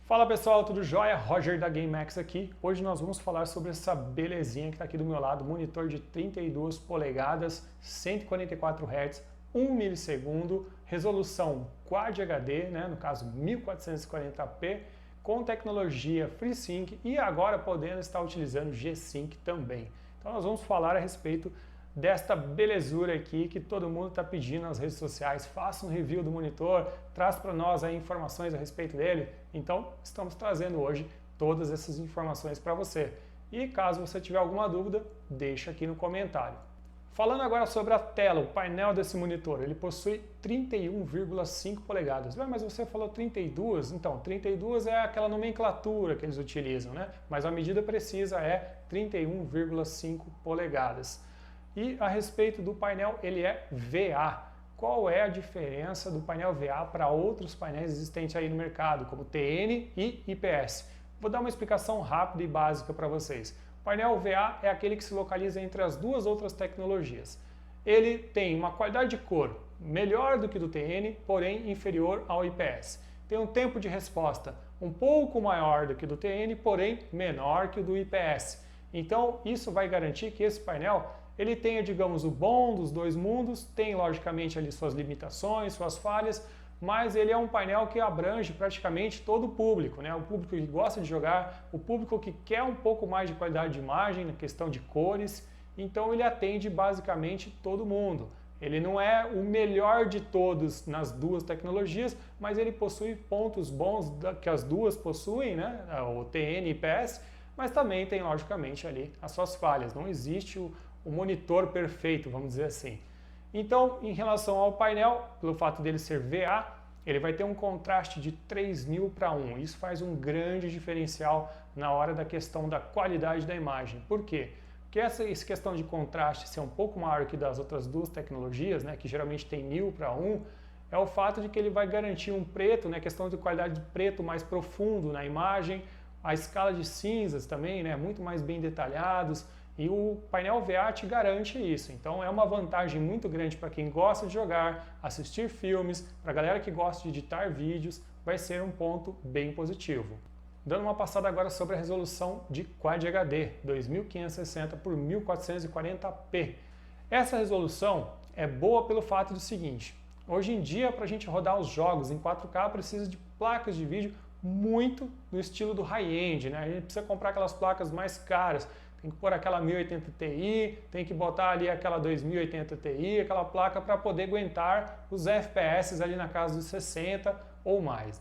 Fala pessoal, tudo jóia? Roger da GameX aqui. Hoje nós vamos falar sobre essa belezinha que está aqui do meu lado, monitor de 32 polegadas, 144 Hz, 1 milissegundo, resolução Quad HD, no caso 1440p, com tecnologia FreeSync e agora podendo estar utilizando G-Sync também. Então nós vamos falar a respeito desta belezura aqui que todo mundo está pedindo nas redes sociais. Faça um review do monitor, traz para nós aí informações a respeito dele. Então estamos trazendo hoje todas essas informações para você. E caso você tiver alguma dúvida, deixa aqui no comentário. Falando agora sobre a tela, o painel desse monitor, ele possui 31,5 polegadas. Mas você falou 32? Então, 32 é aquela nomenclatura que eles utilizam, Mas a medida precisa é 31,5 polegadas. E a respeito do painel, ele é VA. Qual é a diferença do painel VA para outros painéis existentes aí no mercado, como TN e IPS? Vou dar uma explicação rápida e básica para vocês. O painel VA é aquele que se localiza entre as duas outras tecnologias. Ele tem uma qualidade de cor melhor do que do TN, porém inferior ao IPS. Tem um tempo de resposta um pouco maior do que do TN, porém menor que o do IPS. Então isso vai garantir que esse painel ele tenha, digamos, o bom dos dois mundos, tem logicamente ali suas limitações, suas falhas, mas ele é um painel que abrange praticamente todo o público, O público que gosta de jogar, o público que quer um pouco mais de qualidade de imagem, na questão de cores, então ele atende basicamente todo mundo. Ele não é o melhor de todos nas duas tecnologias, mas ele possui pontos bons que as duas possuem, O TN e IPS, mas também tem logicamente ali as suas falhas. Não existe o monitor perfeito, vamos dizer assim. Então, em relação ao painel, pelo fato dele ser VA, ele vai ter um contraste de 3000 para 1. Isso faz um grande diferencial na hora da questão da qualidade da imagem. Por quê? Porque essa questão de contraste ser um pouco maior que das outras duas tecnologias, que geralmente tem 1000 para 1, é o fato de que ele vai garantir um preto, questão de qualidade de preto mais profundo na imagem, a escala de cinzas também, muito mais bem detalhados, e o painel VA te garante isso. Então é uma vantagem muito grande para quem gosta de jogar, assistir filmes, para a galera que gosta de editar vídeos, vai ser um ponto bem positivo. Dando uma passada agora sobre a resolução de Quad HD, 2560 por 1440p. Essa resolução é boa pelo fato do seguinte: hoje em dia, para a gente rodar os jogos em 4K, precisa de placas de vídeo muito no estilo do high-end, A gente precisa comprar aquelas placas mais caras, tem que pôr aquela 1080 Ti, tem que botar ali aquela 2080 Ti, aquela placa para poder aguentar os FPS ali na casa dos 60 ou mais,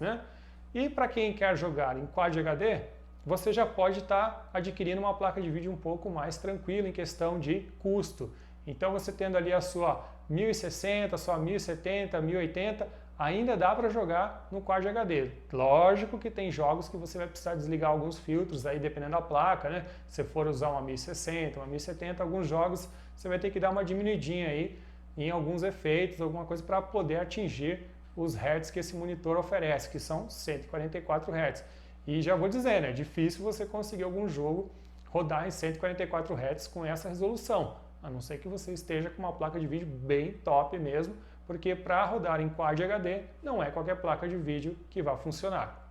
E para quem quer jogar em Quad HD, você já pode estar adquirindo uma placa de vídeo um pouco mais tranquila em questão de custo. Então você tendo ali a sua 1060, a sua 1070, 1080, ainda dá para jogar no Quad HD. Lógico que tem jogos que você vai precisar desligar alguns filtros, aí dependendo da placa, Se for usar uma 1060, uma 1070, alguns jogos você vai ter que dar uma diminuidinha aí em alguns efeitos, alguma coisa para poder atingir os hertz que esse monitor oferece, que são 144 Hz. E já vou dizer, é difícil você conseguir algum jogo rodar em 144 Hz com essa resolução, a não ser que você esteja com uma placa de vídeo bem top mesmo, porque para rodar em Quad HD não é qualquer placa de vídeo que vai funcionar.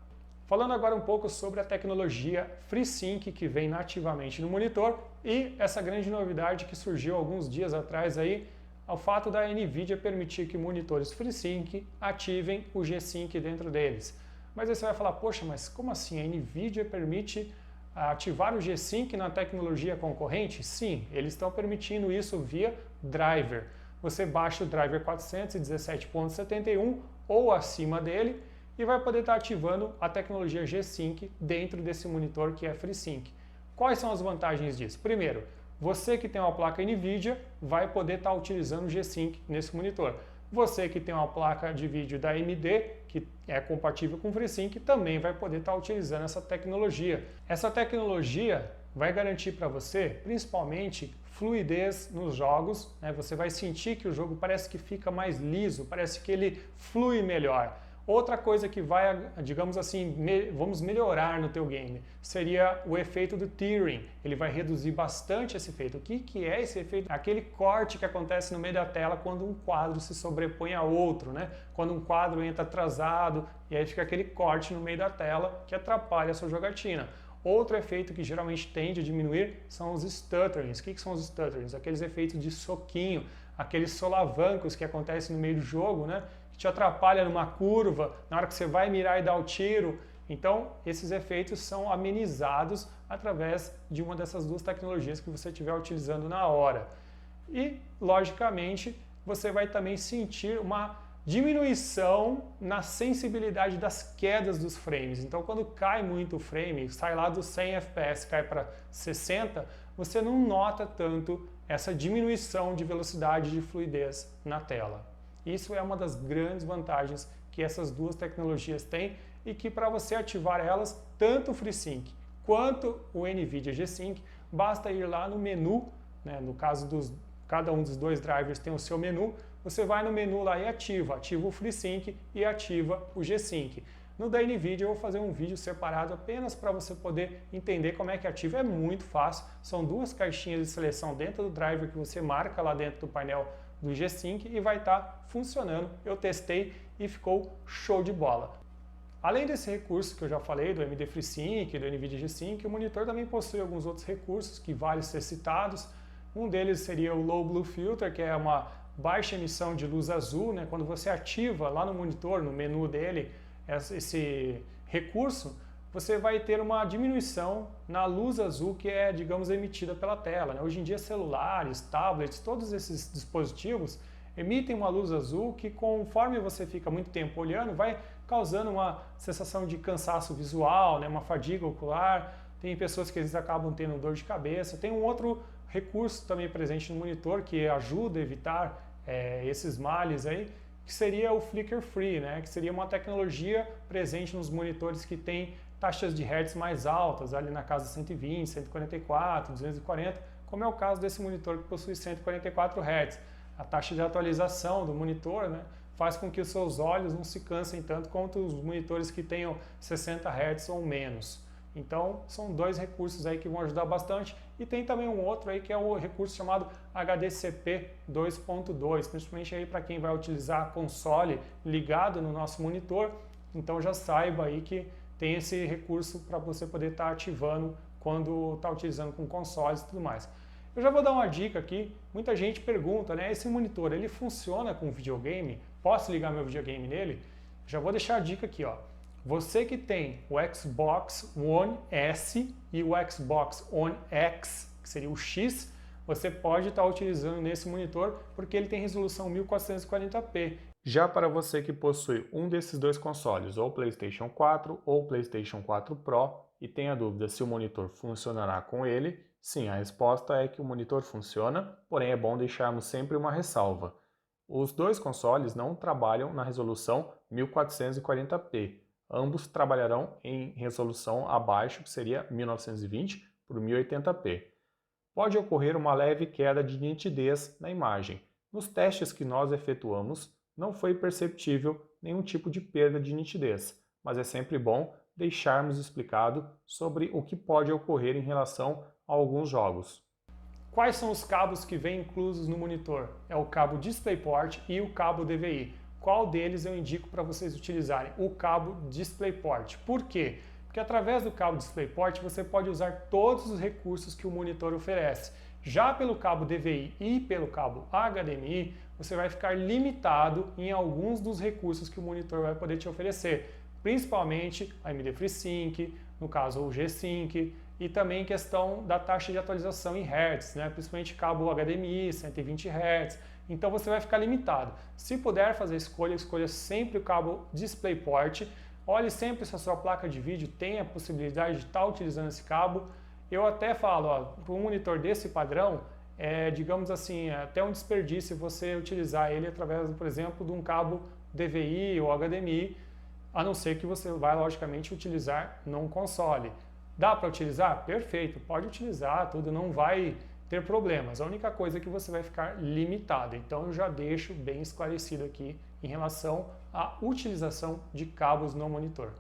Falando agora um pouco sobre a tecnologia FreeSync que vem nativamente no monitor e essa grande novidade que surgiu alguns dias atrás aí, ao fato da NVIDIA permitir que monitores FreeSync ativem o G-Sync dentro deles. Mas aí você vai falar, poxa, mas como assim? A NVIDIA permite ativar o G-Sync na tecnologia concorrente? Sim, eles estão permitindo isso via driver. Você baixa o driver 417.71 ou acima dele e vai poder estar ativando a tecnologia G-Sync dentro desse monitor que é FreeSync. Quais são as vantagens disso? Primeiro, você que tem uma placa NVIDIA vai poder estar utilizando o G-Sync nesse monitor. Você que tem uma placa de vídeo da AMD, que é compatível com o FreeSync, também vai poder estar utilizando essa tecnologia. Essa tecnologia vai garantir para você, principalmente, fluidez nos jogos, Você vai sentir que o jogo parece que fica mais liso, parece que ele flui melhor. Outra coisa que vai, digamos assim, vamos melhorar no teu game, seria o efeito do tearing. Ele vai reduzir bastante esse efeito. O que é esse efeito? Aquele corte que acontece no meio da tela quando um quadro se sobrepõe a outro, né? Quando um quadro entra atrasado e aí fica aquele corte no meio da tela que atrapalha a sua jogatina. Outro efeito que geralmente tende a diminuir são os stutterings. O que são os stutterings? Aqueles efeitos de soquinho, aqueles solavancos que acontecem no meio do jogo, né? Que te atrapalha numa curva, na hora que você vai mirar e dar o tiro. Então, esses efeitos são amenizados através de uma dessas duas tecnologias que você estiver utilizando na hora. E, logicamente, você vai também sentir uma diminuição na sensibilidade das quedas dos frames. Então, quando cai muito o frame, sai lá dos 100 FPS, cai para 60, você não nota tanto essa diminuição de velocidade de fluidez na tela. Isso é uma das grandes vantagens que essas duas tecnologias têm e que para você ativar elas, tanto o FreeSync quanto o NVIDIA G-Sync, basta ir lá no menu, né, no caso cada um dos dois drivers tem o seu menu, você vai no menu lá e ativa o FreeSync e ativa o G-Sync. No da NVIDIA eu vou fazer um vídeo separado apenas para você poder entender como é que ativa, é muito fácil, são duas caixinhas de seleção dentro do driver que você marca lá dentro do painel do G-Sync e vai estar funcionando. Eu testei e ficou show de bola. Além desse recurso que eu já falei, do AMD FreeSync, do NVIDIA G-Sync, o monitor também possui alguns outros recursos que valem ser citados. Um deles seria o Low Blue Filter, que é uma baixa emissão de luz azul, né? Quando você ativa lá no monitor, no menu dele, esse recurso, você vai ter uma diminuição na luz azul que é, digamos, emitida pela tela, né? Hoje em dia celulares, tablets, todos esses dispositivos emitem uma luz azul que, conforme você fica muito tempo olhando, vai causando uma sensação de cansaço visual, né? Uma fadiga ocular. Tem pessoas que eles acabam tendo dor de cabeça. Tem um outro recurso também presente no monitor que ajuda a evitar esses males aí, que seria o Flicker Free, né? Que seria uma tecnologia presente nos monitores que tem taxas de hertz mais altas, ali na casa de 120, 144, 240, como é o caso desse monitor que possui 144 Hz. A taxa de atualização do monitor, né, faz com que os seus olhos não se cansem tanto quanto os monitores que tenham 60 Hz ou menos. Então, são dois recursos aí que vão ajudar bastante. E tem também um outro aí que é o recurso chamado HDCP 2.2, principalmente aí para quem vai utilizar console ligado no nosso monitor. Então já saiba aí que tem esse recurso para você poder estar ativando quando está utilizando com consoles e tudo mais. Eu já vou dar uma dica aqui. Muita gente pergunta, né? Esse monitor, ele funciona com videogame? Posso ligar meu videogame nele? Já vou deixar a dica aqui, ó. Você que tem o Xbox One S e o Xbox One X, que seria o X, você pode estar utilizando nesse monitor porque ele tem resolução 1440p. Já para você que possui um desses dois consoles, ou PlayStation 4 ou PlayStation 4 Pro, e tem a dúvida se o monitor funcionará com ele, sim, a resposta é que o monitor funciona, porém é bom deixarmos sempre uma ressalva. Os dois consoles não trabalham na resolução 1440p. Ambos trabalharão em resolução abaixo, que seria 1920 por 1080p. Pode ocorrer uma leve queda de nitidez na imagem. Nos testes que nós efetuamos, não foi perceptível nenhum tipo de perda de nitidez, mas é sempre bom deixarmos explicado sobre o que pode ocorrer em relação a alguns jogos. Quais são os cabos que vêm inclusos no monitor? É o cabo DisplayPort e o cabo DVI. Qual deles eu indico para vocês utilizarem? O cabo DisplayPort. Por quê? Porque através do cabo DisplayPort você pode usar todos os recursos que o monitor oferece. Já pelo cabo DVI e pelo cabo HDMI, você vai ficar limitado em alguns dos recursos que o monitor vai poder te oferecer, principalmente a AMD FreeSync, no caso o G-Sync, e também questão da taxa de atualização em Hz, né? Principalmente cabo HDMI, 120 Hz. Então você vai ficar limitado. Se puder fazer escolha sempre o cabo DisplayPort. Olhe sempre se a sua placa de vídeo tem a possibilidade de estar utilizando esse cabo. Eu até falo, para um monitor desse padrão, digamos assim, até um desperdício você utilizar ele através, por exemplo, de um cabo DVI ou HDMI, a não ser que você vai, logicamente, utilizar num console. Dá para utilizar? Perfeito, pode utilizar, tudo não vai ter problemas. A única coisa é que você vai ficar limitado. Então eu já deixo bem esclarecido aqui em relação a utilização de cabos no monitor.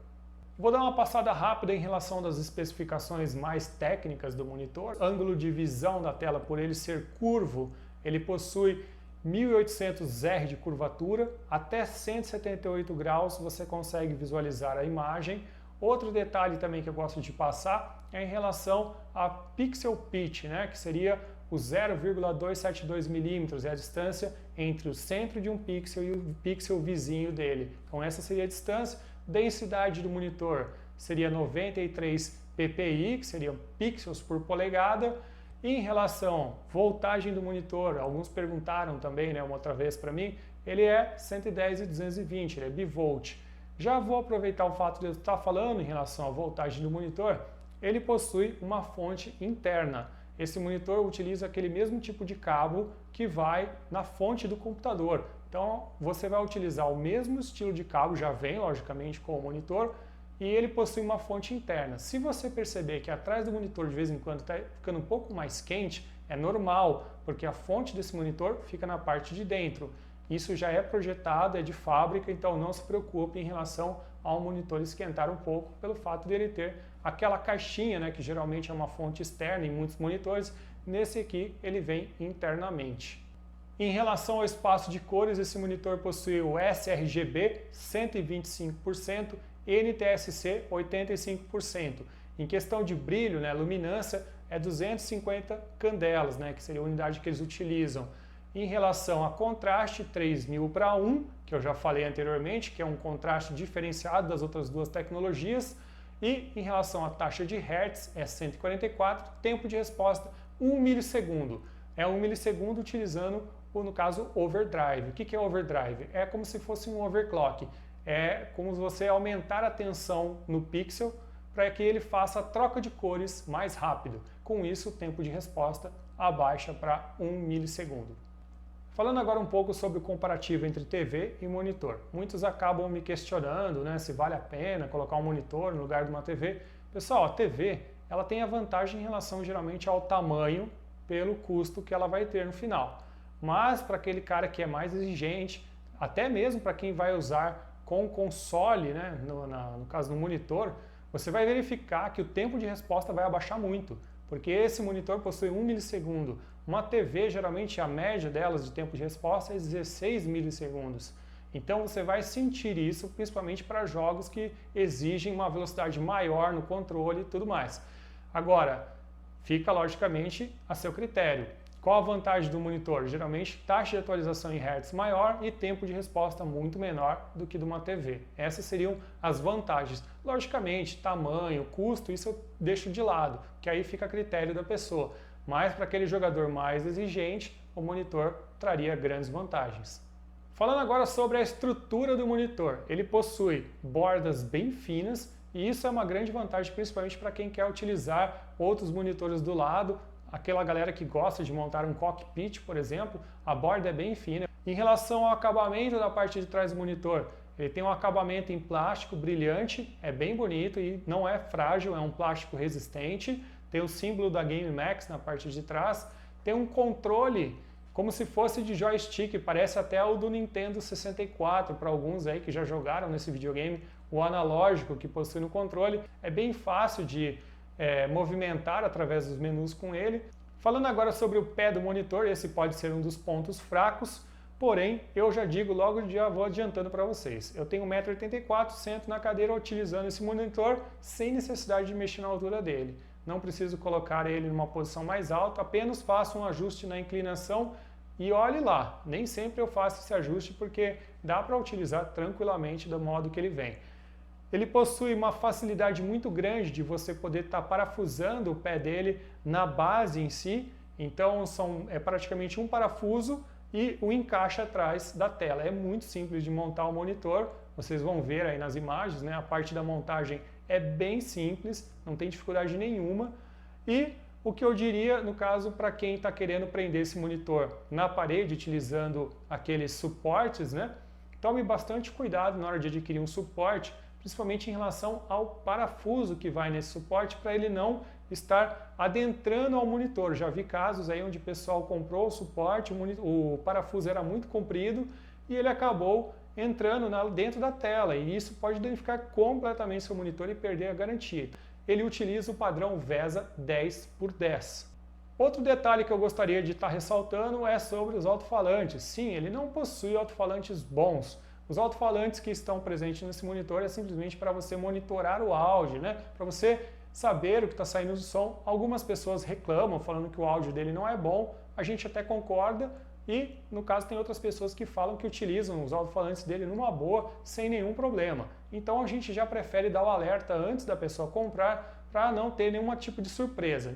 Vou dar uma passada rápida em relação das especificações mais técnicas do monitor. Ângulo de visão da tela, por ele ser curvo, ele possui 1800R de curvatura, até 178 graus você consegue visualizar a imagem. Outro detalhe também que eu gosto de passar é em relação a pixel pitch, né, que seria o 0,272 milímetros, é a distância entre o centro de um pixel e o pixel vizinho dele. Então essa seria a distância. Densidade do monitor seria 93 ppi, que seriam pixels por polegada. E em relação à voltagem do monitor, alguns perguntaram também, né, uma outra vez para mim, ele é 110 e 220, ele é bivolt. Já vou aproveitar o fato de eu estar falando em relação à voltagem do monitor, ele possui uma fonte interna. Esse monitor utiliza aquele mesmo tipo de cabo que vai na fonte do computador. Então você vai utilizar o mesmo estilo de cabo, já vem logicamente com o monitor, e ele possui uma fonte interna. Se você perceber que atrás do monitor de vez em quando está ficando um pouco mais quente, é normal, porque a fonte desse monitor fica na parte de dentro. Isso já é projetado, é de fábrica, então não se preocupe em relação ao monitor esquentar um pouco, pelo fato dele ter aquela caixinha, né, que geralmente é uma fonte externa em muitos monitores. Nesse aqui ele vem internamente. Em relação ao espaço de cores, esse monitor possui o sRGB 125%, NTSC 85%. Em questão de brilho, né, luminância, é 250 candelas, né, que seria a unidade que eles utilizam. Em relação a contraste, 3000:1, que eu já falei anteriormente, que é um contraste diferenciado das outras duas tecnologias. E em relação à taxa de Hertz, é 144, tempo de resposta 1 milissegundo. É 1 milissegundo utilizando, no caso, overdrive. O que é overdrive? É como se fosse um overclock. É como se você aumentar a tensão no pixel para que ele faça a troca de cores mais rápido. Com isso, o tempo de resposta abaixa para 1 milissegundo. Falando agora um pouco sobre o comparativo entre TV e monitor. Muitos acabam me questionando, né, se vale a pena colocar um monitor no lugar de uma TV. Pessoal, a TV ela tem a vantagem em relação geralmente ao tamanho pelo custo que ela vai ter no final. Mas para aquele cara que é mais exigente, até mesmo para quem vai usar com o console, né, no caso do monitor, você vai verificar que o tempo de resposta vai abaixar muito, porque esse monitor possui 1 milissegundo. Uma TV, geralmente, a média delas de tempo de resposta é 16 milissegundos. Então você vai sentir isso, principalmente para jogos que exigem uma velocidade maior no controle e tudo mais. Agora, fica logicamente a seu critério. Qual a vantagem do monitor? Geralmente, taxa de atualização em Hertz maior e tempo de resposta muito menor do que de uma TV. Essas seriam as vantagens. Logicamente, tamanho, custo, isso eu deixo de lado, que aí fica a critério da pessoa. Mas para aquele jogador mais exigente, o monitor traria grandes vantagens. Falando agora sobre a estrutura do monitor, ele possui bordas bem finas e isso é uma grande vantagem, principalmente para quem quer utilizar outros monitores do lado. Aquela galera que gosta de montar um cockpit, por exemplo, a borda é bem fina. Em relação ao acabamento da parte de trás do monitor, ele tem um acabamento em plástico brilhante, é bem bonito e não é frágil, é um plástico resistente. Tem o símbolo da GameMax na parte de trás. Tem um controle como se fosse de joystick, parece até o do Nintendo 64, para alguns aí que já jogaram nesse videogame, o analógico que possui no controle. É bem fácil de movimentar através dos menus com ele. Falando agora sobre o pé do monitor, esse pode ser um dos pontos fracos, porém eu já digo logo, já vou adiantando para vocês. Eu tenho 1,84 m, sento na cadeira utilizando esse monitor sem necessidade de mexer na altura dele. Não preciso colocar ele numa posição mais alta, apenas faço um ajuste na inclinação e olhe lá, nem sempre eu faço esse ajuste porque dá para utilizar tranquilamente do modo que ele vem. Ele possui uma facilidade muito grande de você poder estar parafusando o pé dele na base em si, então é praticamente um parafuso e o encaixe atrás da tela. É muito simples de montar o monitor, vocês vão ver aí nas imagens, né? A parte da montagem é bem simples, não tem dificuldade nenhuma. E o que eu diria, no caso, para quem está querendo prender esse monitor na parede, utilizando aqueles suportes, né? Tome bastante cuidado na hora de adquirir um suporte, principalmente em relação ao parafuso que vai nesse suporte, para ele não estar adentrando ao monitor. Já vi casos aí onde o pessoal comprou o suporte, o parafuso era muito comprido e ele acabou entrando dentro da tela, e isso pode danificar completamente seu monitor e perder a garantia. Ele utiliza o padrão VESA 10x10. Outro detalhe que eu gostaria de estar ressaltando é sobre os alto-falantes. Sim, ele não possui alto-falantes bons. Os alto-falantes que estão presentes nesse monitor é simplesmente para você monitorar o áudio, né? Para você saber o que está saindo do som. Algumas pessoas reclamam, falando que o áudio dele não é bom, a gente até concorda, e no caso tem outras pessoas que falam que utilizam os alto-falantes dele numa boa, sem nenhum problema. Então a gente já prefere dar o alerta antes da pessoa comprar, para não ter nenhum tipo de surpresa.